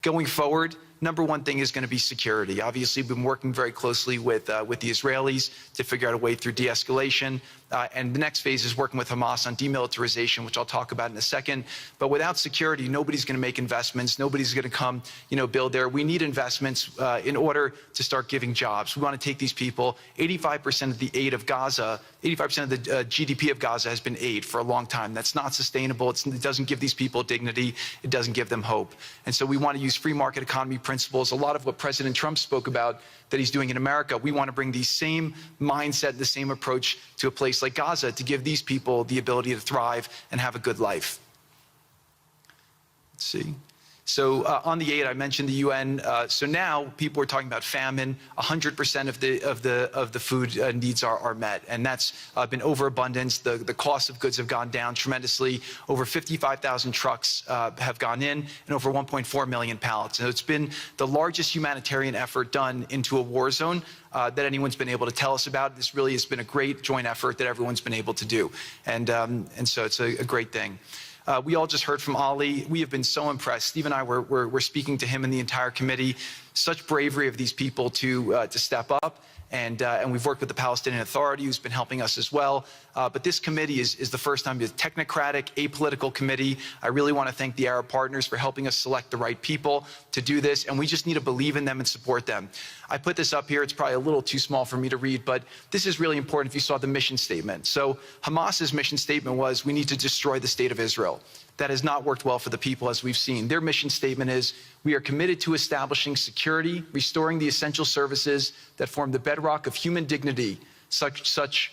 Going forward, number one thing is going to be security. Obviously, we've been working very closely with the Israelis to figure out a way through de-escalation. And the next phase is working with Hamas on demilitarization, which I'll talk about in a second. But without security, nobody's going to make investments. Nobody's going to come, build there. We need investments in order to start giving jobs. We want to take these people. 85% of the aid of Gaza, 85% of the GDP of Gaza has been aid for a long time. That's not sustainable. It doesn't give these people dignity. It doesn't give them hope. And so we want to use free market economy principles. A lot of what President Trump spoke about that he's doing in America, we want to bring the same mindset, the same approach to a place like Gaza to give these people the ability to thrive and have a good life. Let's see. So on the aid, I mentioned the UN. So now people are talking about famine. 100% of the food needs are met, and that's been overabundance. The cost of goods have gone down tremendously. Over 55,000 trucks have gone in, and over 1.4 million pallets. And it's been the largest humanitarian effort done into a war zone that anyone's been able to tell us about. This really has been a great joint effort that everyone's been able to do, and so it's a great thing. We all just heard from Ali. We have been so impressed. Steve and I were speaking to him and the entire committee. Such bravery of these people to step up. And we've worked with the Palestinian Authority, who's been helping us as well. But this committee is the first time it's a technocratic, apolitical committee. I really want to thank the Arab partners for helping us select the right people to do this. And we just need to believe in them and support them. I put this up here. It's probably a little too small for me to read, but this is really important if you saw the mission statement. So Hamas's mission statement was, we need to destroy the state of Israel. That has not worked well for the people, as we've seen. Their mission statement is, we are committed to establishing security, restoring the essential services that form the bedrock of human dignity, such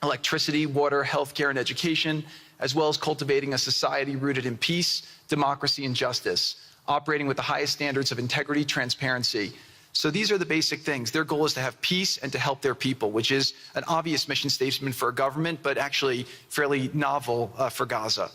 electricity, water, healthcare, and education, as well as cultivating a society rooted in peace, democracy, and justice, operating with the highest standards of integrity, transparency. So these are the basic things. Their goal is to have peace and to help their people, which is an obvious mission statement for a government, but actually fairly novel for Gaza.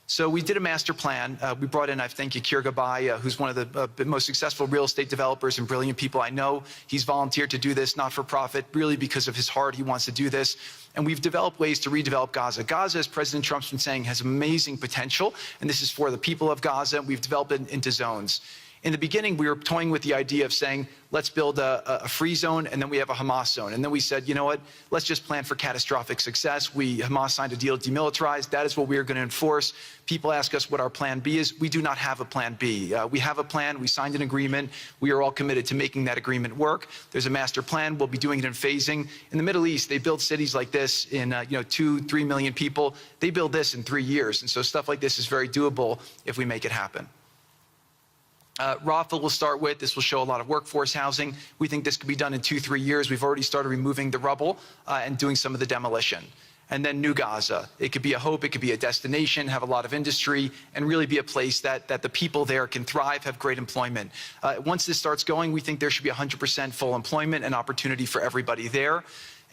So we did a master plan. We brought in, I think, Yakir Gabay, who's one of the most successful real estate developers and brilliant people I know. He's volunteered to do this, not for profit, really because of his heart. He wants to do this. And we've developed ways to redevelop Gaza. Gaza, as President Trump's been saying, has amazing potential, and this is for the people of Gaza. We've developed it into zones. In the beginning, we were toying with the idea of saying, let's build a free zone, and then we have a Hamas zone. And then we said, you know what, let's just plan for catastrophic success. Hamas signed a deal to demilitarize. That is what we are going to enforce. People ask us what our plan B is. We do not have a plan B. We have a plan. We signed an agreement. We are all committed to making that agreement work. There's a master plan. We'll be doing it in phasing. In the Middle East, they build cities like this in 2-3 million people. They build this in 3 years. And so stuff like this is very doable if we make it happen. Rafa will start with. This will show a lot of workforce housing. We think this could be done in 2-3 years. We've already started removing the rubble and doing some of the demolition. And then New Gaza. It could be a hope. It could be a destination, have a lot of industry, and really be a place that the people there can thrive, have great employment. Once this starts going, we think there should be 100% full employment and opportunity for everybody there.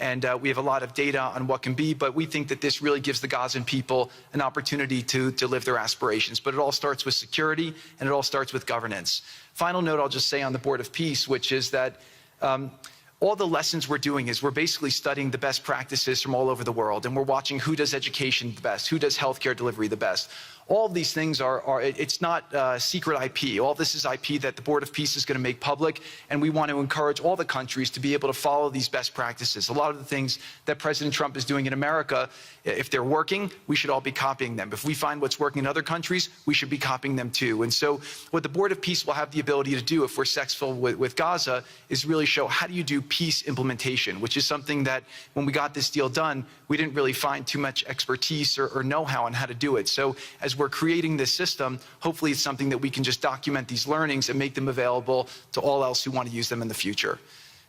And we have a lot of data on what can be, but we think that this really gives the Gazan people an opportunity to live their aspirations. But it all starts with security, and it all starts with governance. Final note I'll just say on the Board of Peace, which is that all the lessons we're doing is we're basically studying the best practices from all over the world, and we're watching who does education the best, who does healthcare delivery the best. All of these things it's not secret IP. All this is IP that the Board of Peace is going to make public, and we want to encourage all the countries to be able to follow these best practices. A lot of the things that President Trump is doing in America, if they're working, we should all be copying them. If we find what's working in other countries, we should be copying them too. And so what the Board of Peace will have the ability to do if we're successful with Gaza is really show how do you do peace implementation, which is something that when we got this deal done, we didn't really find too much expertise or know-how on how to do it. So as we're creating this system, hopefully it's something that we can just document these learnings and make them available to all else who want to use them in the future.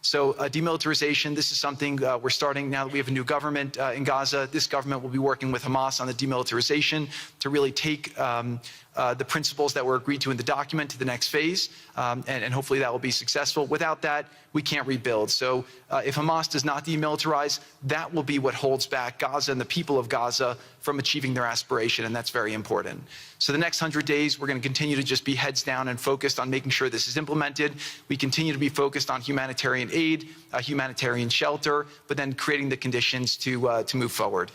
So demilitarization, this is something we're starting now that we have a new government in Gaza. This government will be working with Hamas on the demilitarization to really take the principles that were agreed to in the document to the next phase, and hopefully that will be successful. Without that, we can't rebuild. So if Hamas does not demilitarize, that will be what holds back Gaza and the people of Gaza from achieving their aspiration, and that's very important. So the next 100 days, we're going to continue to just be heads down and focused on making sure this is implemented. We continue to be focused on humanitarian aid, humanitarian shelter, but then creating the conditions to move forward.